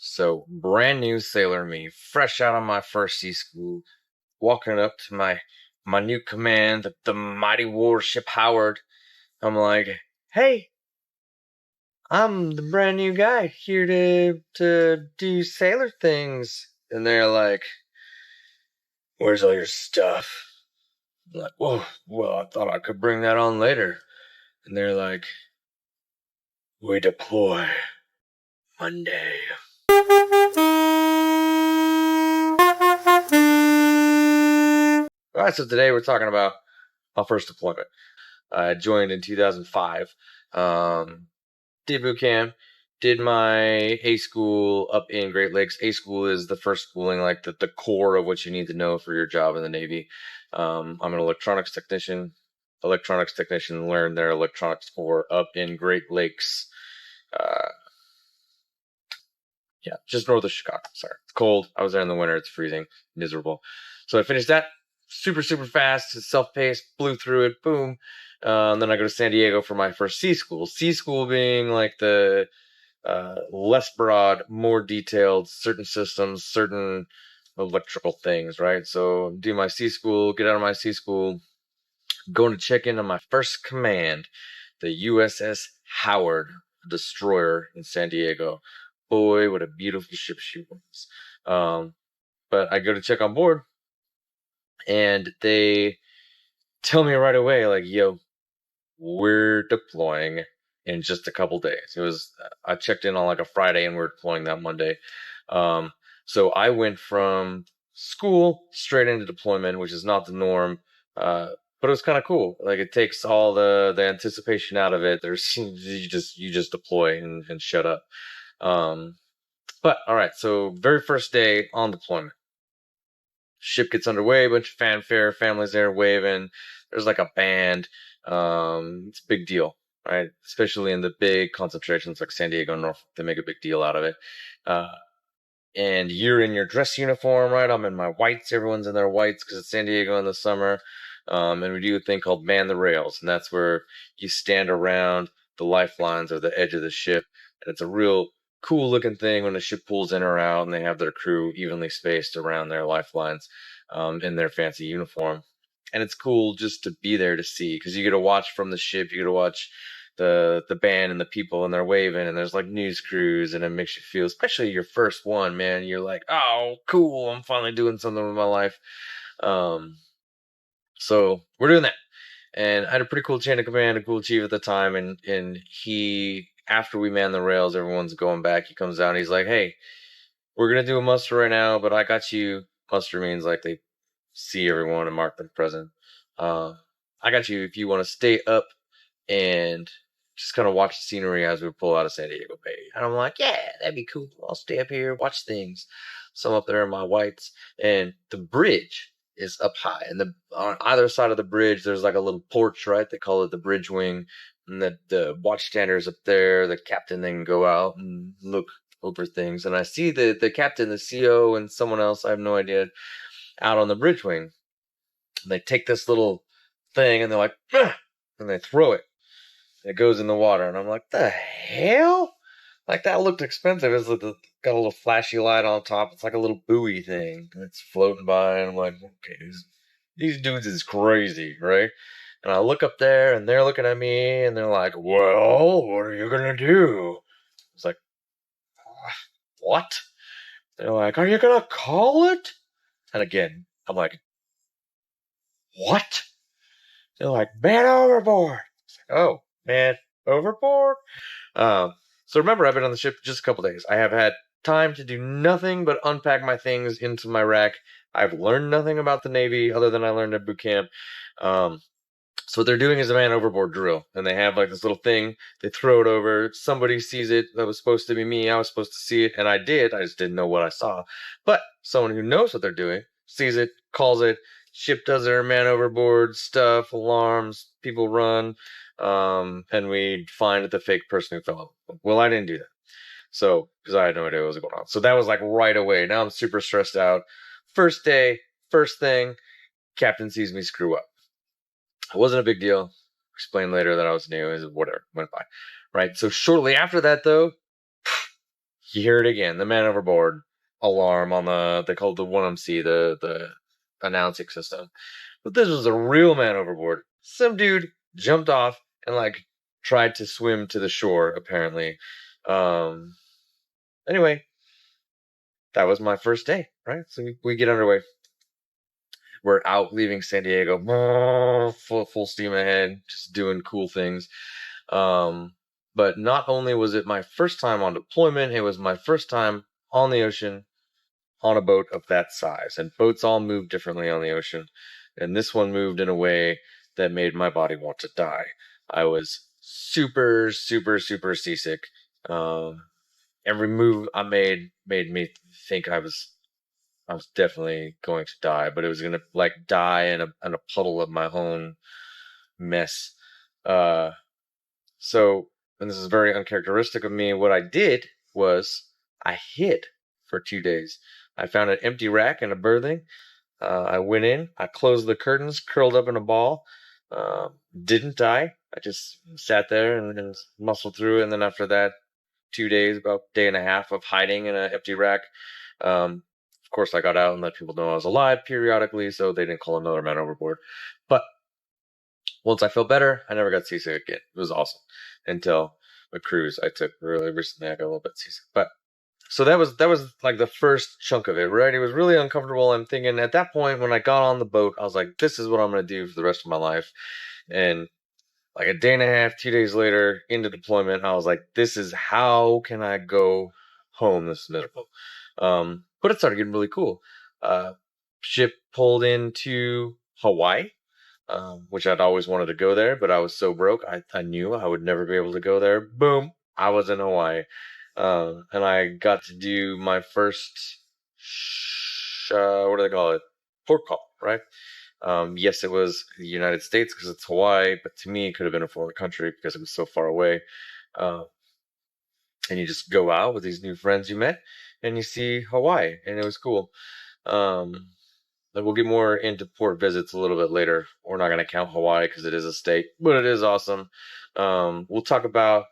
So, brand new sailor me, fresh out of my first sea school, walking up to my new command, the mighty warship Howard. I'm like, "Hey, I'm the brand new guy here to do sailor things." And they're like, "Where's all your stuff?" I'm like, "Whoa, well, I thought I could bring that on later." And they're like, "We deploy Monday." All right, so today we're talking about my first deployment. I joined in 2005. Did boot camp, did my A school up in Great Lakes. A school is the first schooling, like the core of what you need to know for your job in the Navy. I'm an electronics technician. Electronics technician learned their electronics core up in Great Lakes. Uh, yeah, just north of Chicago. Sorry, it's cold. I was there in the winter. It's freezing, miserable. So I finished that super fast, self-paced, blew through it, boom. And then I go to San Diego for my first C school. C school being like the less broad, more detailed, certain systems, certain electrical things, right? So do my C school, get out of my C school, going to check in on my first command, the USS Howard destroyer in San Diego. Boy, what a beautiful ship she was. But I go to check on board, and they tell me right away, like, "Yo, we're deploying in just a couple days." I checked in on like a Friday, and we're deploying that Monday. Um, so I went from school straight into deployment, which is not the norm. But it was kind of cool. Like, it takes all the anticipation out of it. There's you just deploy and shut up. But all right, so very first day on deployment, ship gets underway, a bunch of fanfare, families there waving. There's like a band. It's a big deal, right? Especially in the big concentrations like San Diego and Norfolk, they make a big deal out of it. Uh, and you're in your dress uniform, right? I'm in my whites. Everyone's in their whites because it's San Diego in the summer. And we do a thing called man the rails, and that's where you stand around the lifelines or the edge of the ship, and it's a real cool looking thing when the ship pulls in or out, and they have their crew evenly spaced around their lifelines, in their fancy uniform. And it's cool just to be there to see, because you get to watch from the ship, you get to watch the band and the people, and they're waving, and there's like news crews, and it makes you feel, especially your first one, man, you're like, "Oh, cool, I'm finally doing something with my life." Um, so we're doing that. And I had a pretty cool chain of command, a cool chief at the time, and he, after we man the rails, everyone's going back. He comes down, he's like, "Hey, we're gonna do a muster right now, but I got you." Muster means like they see everyone and mark them present. Uh, I got you if you want to stay up and just kind of watch the scenery as we pull out of San Diego Bay. And I'm like, "Yeah, that'd be cool. I'll stay up here, watch things." So I'm up there in my whites, and the bridge is up high, and on either side of the bridge there's like a little porch, right? They call it the bridge wing, and the watchstander's up there. The captain then can go out and look over things, and I see the captain, the CO, and someone else, I have no idea, out on the bridge wing. And they take this little thing and they're like, "Ugh," and they throw it. It goes in the water, and I'm like, "The hell?" Like, that looked expensive. It's like got a little flashy light on top. It's like a little buoy thing. It's floating by, and I'm like, "Okay, these dudes is crazy, right?" And I look up there, and they're looking at me, and they're like, "Well, what are you gonna do?" It's like, "What?" They're like, "Are you gonna call it?" And again, I'm like, "What?" They're like, "Man overboard." It's like, "Oh, man overboard." Um, so remember, I've been on the ship just a couple days. I have had time to do nothing but unpack my things into my rack. I've learned nothing about the Navy other than I learned at boot camp. Um, so what they're doing is a man overboard drill, and they have like this little thing. They throw it over. Somebody sees it. That was supposed to be me. I was supposed to see it, and I did. I just didn't know what I saw. But someone who knows what they're doing sees it, calls it. Ship does their man overboard stuff, alarms, people run, and we find the fake person who fell over. Well, I didn't do that. So, because I had no idea what was going on. So that was like right away. Now I'm super stressed out. First day, first thing, captain sees me screw up. It wasn't a big deal. Explain later that I was new. Whatever, went by. Right. So shortly after that, though, you hear it again. The man overboard alarm on they call it the 1MC, the announcing system. But this was a real man overboard. Some dude jumped off and like tried to swim to the shore, apparently. Um, anyway, that was my first day, right? So we get underway. We're out leaving San Diego, full steam ahead, just doing cool things. But not only was it my first time on deployment, it was my first time on the ocean on a boat of that size. And boats all move differently on the ocean. And this one moved in a way that made my body want to die. I was super, super, super seasick. Every move I made me think I was definitely going to die, but it was gonna like die in a puddle of my own mess. Uh, so, and this is very uncharacteristic of me. What I did was I hid for 2 days. I found an empty rack in a berthing. I went in, I closed the curtains, curled up in a ball. Didn't die. I just sat there and muscled through it. And then after that, 2 days, about a day and a half of hiding in an empty rack. Of course, I got out and let people know I was alive periodically, so they didn't call another man overboard. But once I felt better, I never got seasick again. It was awesome until a cruise I took really recently. I got a little bit seasick, but so that was like the first chunk of it, right? It was really uncomfortable. I'm thinking at that point when I got on the boat, I was like, this is what I'm gonna do for the rest of my life. And like a day and a half, 2 days later into deployment, I was like, this is how can I go home? This is miserable. But it started getting really cool. Uh, Ship pulled into Hawaii, which I'd always wanted to go there, but I was so broke, I knew I would never be able to go there. Boom, I was in Hawaii. And I got to do my first, what do they call it? Port call, right? Yes, it was the United States because it's Hawaii, but to me, it could have been a foreign country because it was so far away. Uh, and you just go out with these new friends you met, and you see Hawaii, and it was cool. Um, and we'll get more into port visits a little bit later. We're not going to count Hawaii because it is a state, but it is awesome. We'll talk about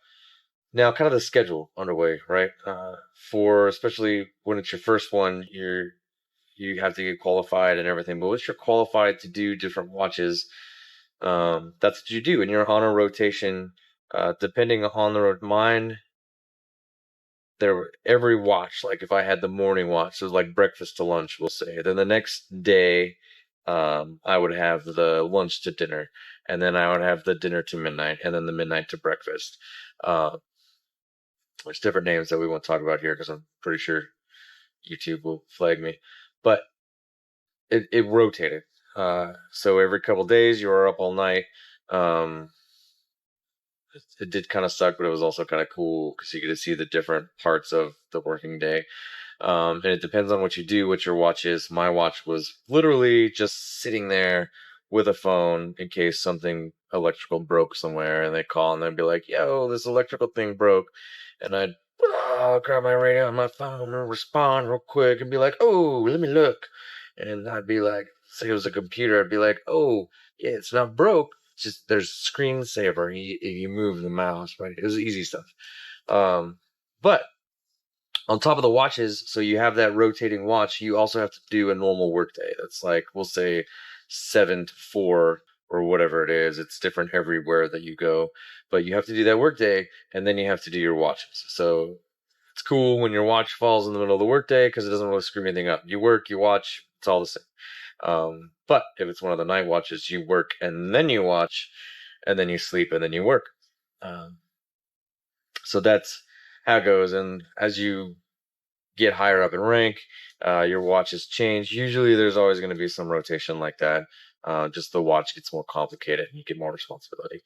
now kind of the schedule underway, right? For especially when it's your first one, you have to get qualified and everything. But once you're qualified to do different watches, that's what you do, and you're on a rotation. Depending on the mine, every watch. Like if I had the morning watch, so it was like breakfast to lunch, we'll say. Then the next day, I would have the lunch to dinner, and then I would have the dinner to midnight, and then the midnight to breakfast. Uh, there's different names that we won't talk about here because I'm pretty sure YouTube will flag me. But it rotated. So every couple days you were up all night. Um, it did kind of suck, but it was also kind of cool because you get to see the different parts of the working day. And it depends on what you do, what your watch is. My watch was literally just sitting there with a phone in case something electrical broke somewhere, and they call and they'd be like, "Yo, this electrical thing broke," and I'd grab my radio on my phone and respond real quick and be like, "Oh, let me look," and I'd be like, say it was a computer, I'd be like, "Oh, yeah, it's not broke. It's just there's screensaver. You move the mouse, right?" It was easy stuff. But on top of the watches, so you have that rotating watch, you also have to do a normal workday. That's like, we'll say 7 to 4 or whatever it is. It's different everywhere that you go, but you have to do that workday and then you have to do your watches. So it's cool when your watch falls in the middle of the workday because it doesn't really screw anything up. You work, you watch, it's all the same. But if it's one of the night watches, you work and then you watch and then you sleep and then you work. Um, so that's how it goes. And as you get higher up in rank, your watches change. Usually there's always going to be some rotation like that. Just the watch gets more complicated and you get more responsibility.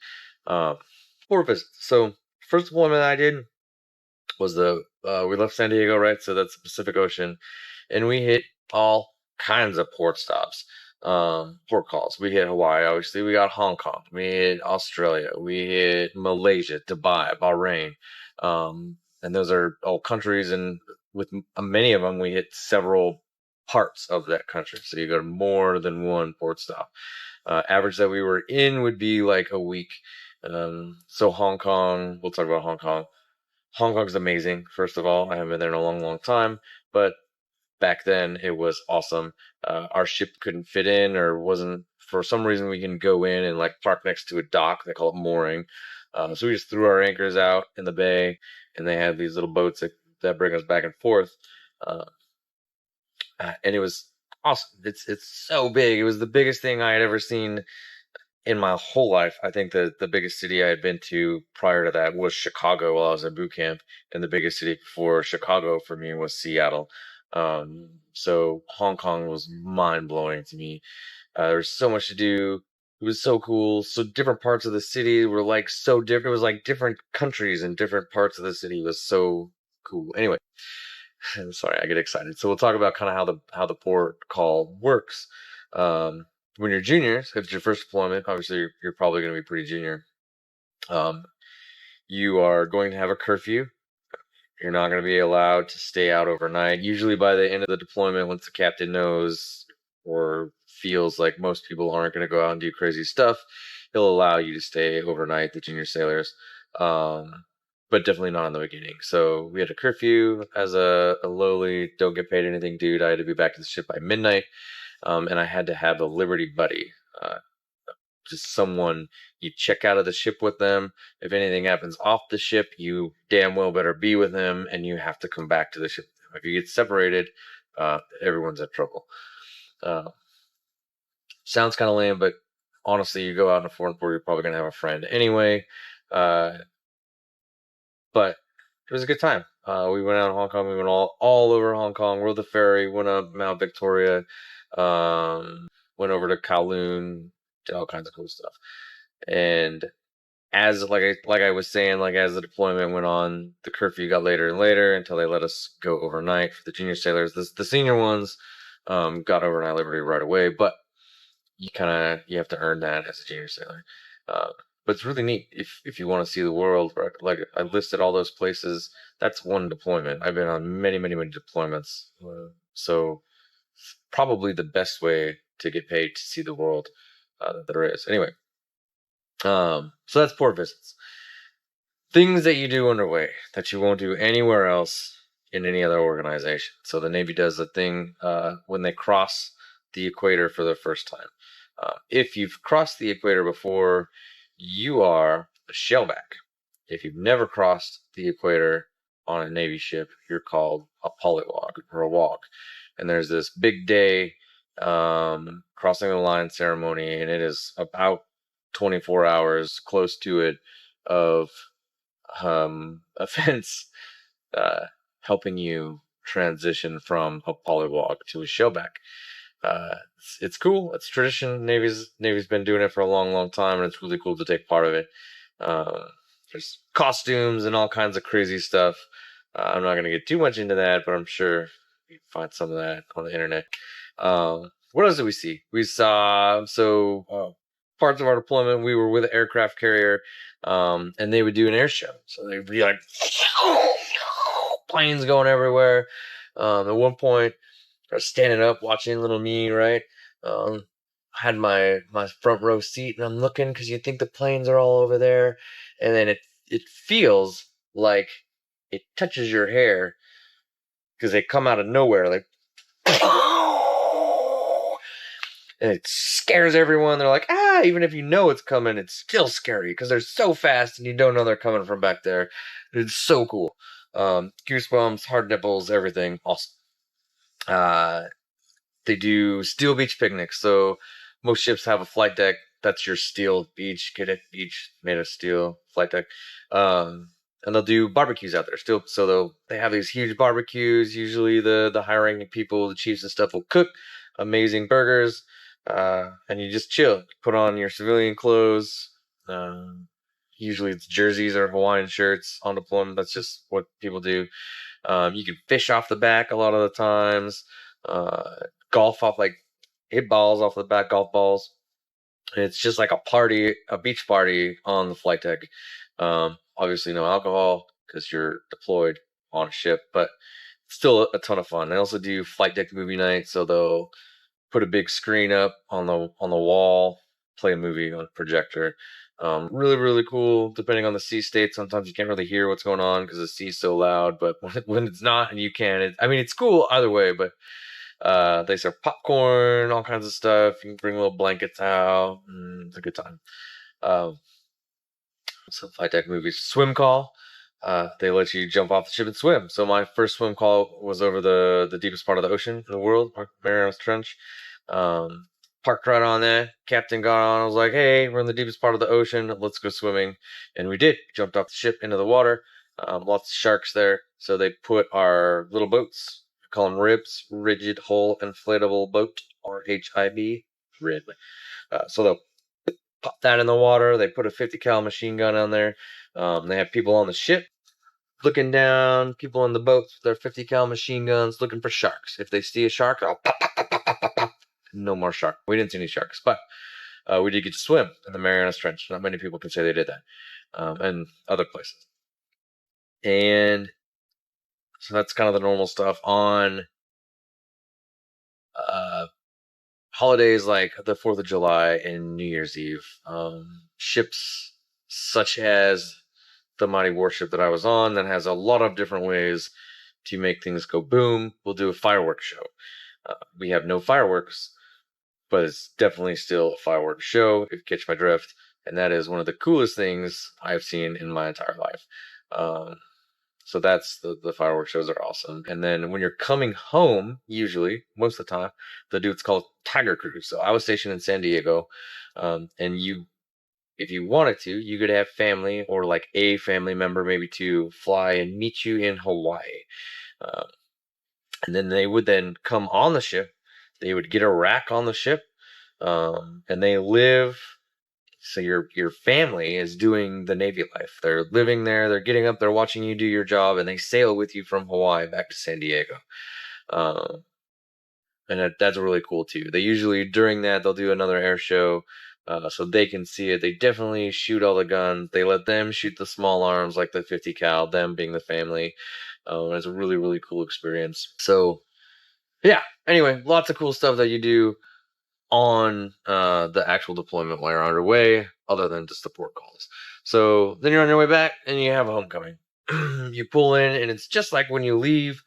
Port visits. So first deployment I did was we left San Diego, right? So that's the Pacific Ocean. And we hit all kinds of port stops. Port calls. We hit Hawaii, obviously. We got Hong Kong. We hit Australia. We hit Malaysia, Dubai, Bahrain. And those are all countries, and with many of them, we hit several parts of that country. So you go to more than one port stop. Average that we were in would be like a week. So Hong Kong, we'll talk about Hong Kong. Hong Kong's amazing. First of all, I haven't been there in a long, long time, but back then it was awesome. Our ship couldn't fit in, or wasn't for some reason we can go in and like park next to a dock. They call it mooring. So we just threw our anchors out in the bay, and they had these little boats that bring us back and forth. Uh, and it was awesome. It's so big. It was the biggest thing I had ever seen in my whole life. I think the biggest city I had been to prior to that was Chicago while I was at boot camp, and the biggest city before Chicago for me was Seattle. So Hong Kong was mind blowing to me. There was so much to do. It was so cool. So different parts of the city were like so different. It was like different countries and different parts of the city. It was so cool. Anyway, I'm sorry, I get excited. So we'll talk about kind of how the port call works. When you're juniors, if it's your first deployment, obviously you're probably going to be pretty junior. Um, you are going to have a curfew. You're not going to be allowed to stay out overnight. Usually by the end of the deployment, once the captain knows or feels like most people aren't going to go out and do crazy stuff, he'll allow you to stay overnight, the junior sailors. But definitely not in the beginning. So we had a curfew. As a lowly, don't get paid anything dude, I had to be back to the ship by midnight. And I had to have a Liberty buddy, just someone you check out of the ship with them. If anything happens off the ship, you damn well better be with them, and you have to come back to the ship. If you get separated, everyone's in trouble. Uh, Sounds kind of lame, but honestly, you go out in a foreign port, you're probably gonna have a friend anyway. Uh, but it was a good time. We went out in Hong Kong. We went all over Hong Kong. Rode the ferry. Went up Mount Victoria. Went over to Kowloon. Did all kinds of cool stuff. And as like I was saying, like as the deployment went on, the curfew got later and later until they let us go overnight for the junior sailors. The senior ones got overnight liberty right away, but you have to earn that as a junior sailor. But it's really neat if you want to see the world. Right? Like I listed all those places. That's one deployment. I've been on many, many, many deployments. So probably the best way to get paid to see the world that there is. Anyway, so that's port visits. Things that you do underway that you won't do anywhere else in any other organization. So the Navy does a thing when they cross the equator for the first time. If you've crossed the equator before, you are a shellback. If you've never crossed the equator on a Navy ship, you're called a polywog or a wog. And there's this big day crossing the line ceremony, and it is about 24 hours, close to it, of events helping you transition from a polywog to a shellback. It's cool. It's tradition. Navy's been doing it for a long, long time, and it's really cool to take part of it. There's costumes and all kinds of crazy stuff. I'm not going to get too much into that, but I'm sure you can find some of that on the internet. What else did we see? We saw parts of our deployment. We were with an aircraft carrier, and they would do an air show. So they'd be like planes going everywhere. At one point, I was standing up watching little me, right? I had my front row seat, and I'm looking because you think the planes are all over there, and then it feels like it touches your hair because they come out of nowhere, like, and it scares everyone. They're like, ah! Even if you know it's coming, it's still scary because they're so fast, and you don't know they're coming from back there. It's so cool. Goosebumps, hard nipples, everything. Awesome. They do steel beach picnics. So most ships have a flight deck. That's your steel beach, cadet beach, made of steel flight deck. And they'll do barbecues out there still. So they have these huge barbecues. Usually the high ranking people, the chiefs and stuff will cook amazing burgers. And you just chill. Put on your civilian clothes. Usually it's jerseys or Hawaiian shirts on deployment. That's just what people do. You can fish off the back a lot of the times. Golf off, like hit balls off the back, golf balls. It's just like a party, a beach party on the flight deck. Obviously no alcohol because you're deployed on a ship, but still a ton of fun. They also do flight deck movie night, so they'll put a big screen up on the wall, play a movie on a projector. Really, really cool. Depending on the sea state, sometimes you can't really hear what's going on because the sea's so loud. But when it's not and you can, it's cool either way. But they serve popcorn, all kinds of stuff. You can bring little blankets out. It's a good time. Um, some flight deck movies. Swim call. They let you jump off the ship and swim. So my first swim call was over the deepest part of the ocean in the world, Marianas Trench. Um, Parked right on there. Captain got on. I was like, "Hey, we're in the deepest part of the ocean. Let's go swimming." And we did. Jumped off the ship into the water. Lots of sharks there. So they put our little boats. We call them ribs, rigid hull inflatable boat, RHIB, rib. So they'll pop that in the water. They put a 50 cal machine gun on there. They have people on the ship looking down, people on the boats with their 50 cal machine guns looking for sharks. If they see a shark, they'll pop, pop, pop, pop, pop, pop, pop. No more shark. We didn't see any sharks, but we did get to swim in the Marianas Trench. Not many people can say they did that, and other places. And so that's kind of the normal stuff on holidays like the 4th of July and New Year's Eve. Ships such as the mighty warship that I was on that has a lot of different ways to make things go boom. We'll do a fireworks show. We have no fireworks, but it's definitely still a fireworks show, if you catch my drift. And that is one of the coolest things I've seen in my entire life. So that's the fireworks shows are awesome. And then when you're coming home, usually, most of the time, they'll do what's called Tiger Cruise. So I was stationed in San Diego, and if you wanted to, you could have family or like a family member, maybe to fly and meet you in Hawaii. And then they would then come on the ship. They would get a rack on the ship, and they live. So your family is doing the Navy life. They're living there. They're getting up. They're watching you do your job, and they sail with you from Hawaii back to San Diego. And that's really cool too. They usually during that they'll do another air show, so they can see it. They definitely shoot all the guns. They let them shoot the small arms like the 50 cal. Them being the family. It's a really really cool experience. So yeah. Anyway, lots of cool stuff that you do on the actual deployment while you're underway, other than just the port calls. So then you're on your way back and you have a homecoming. You pull in and it's just like when you leave,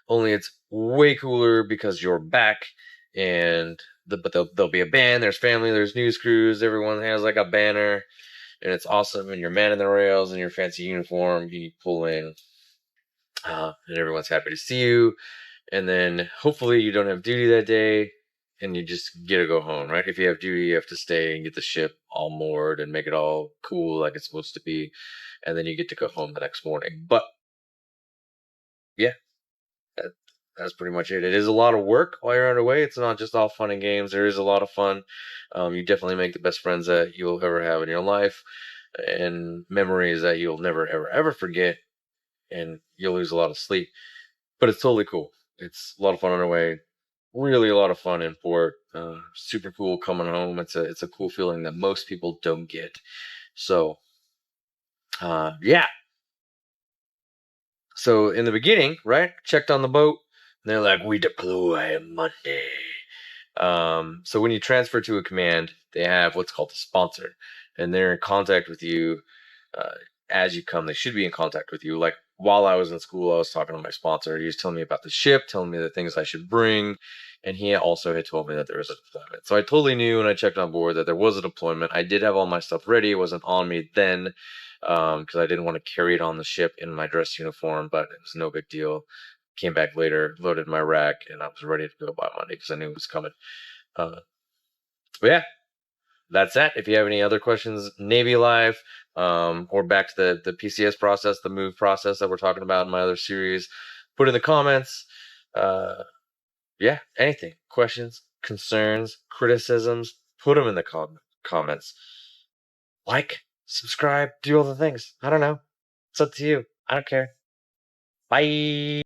only it's way cooler because you're back and but there'll be a band, there's family, there's news crews, everyone has like a banner and it's awesome and you're manning the rails in your fancy uniform. You pull in and everyone's happy to see you. And then hopefully you don't have duty that day and you just get to go home, right? If you have duty, you have to stay and get the ship all moored and make it all cool like it's supposed to be. And then you get to go home the next morning. But yeah, that's pretty much it. It is a lot of work while you're underway. It's not just all fun and games. There is a lot of fun. You definitely make the best friends that you'll ever have in your life and memories that you'll never, ever, ever forget. And you'll lose a lot of sleep. But it's totally cool. It's a lot of fun underway. Really a lot of fun in port. Super cool coming home. It's a cool feeling that most people don't get. So, yeah. So in the beginning, right? Checked on the boat. And they're like, "We deploy Monday." So when you transfer to a command, they have what's called a sponsor, and they're in contact with you uh, as you come. They should be in contact with you. Like while I was in school, I was talking to my sponsor. He was telling me about the ship, telling me the things I should bring, and he also had told me that there was a deployment. So I totally knew when I checked on board that there was a deployment. I did have all my stuff ready. It wasn't on me then because I didn't want to carry it on the ship in my dress uniform, but it was no big deal. Came back later, loaded my rack, and I was ready to go by Monday because I knew it was coming. But yeah, that's that. If you have any other questions, Navy life, or back to the PCS process, the move process that we're talking about in my other series, put in the comments. Yeah, anything, questions, concerns, criticisms, put them in the comments. Like, subscribe, do all the things. I don't know. It's up to you. I don't care. Bye.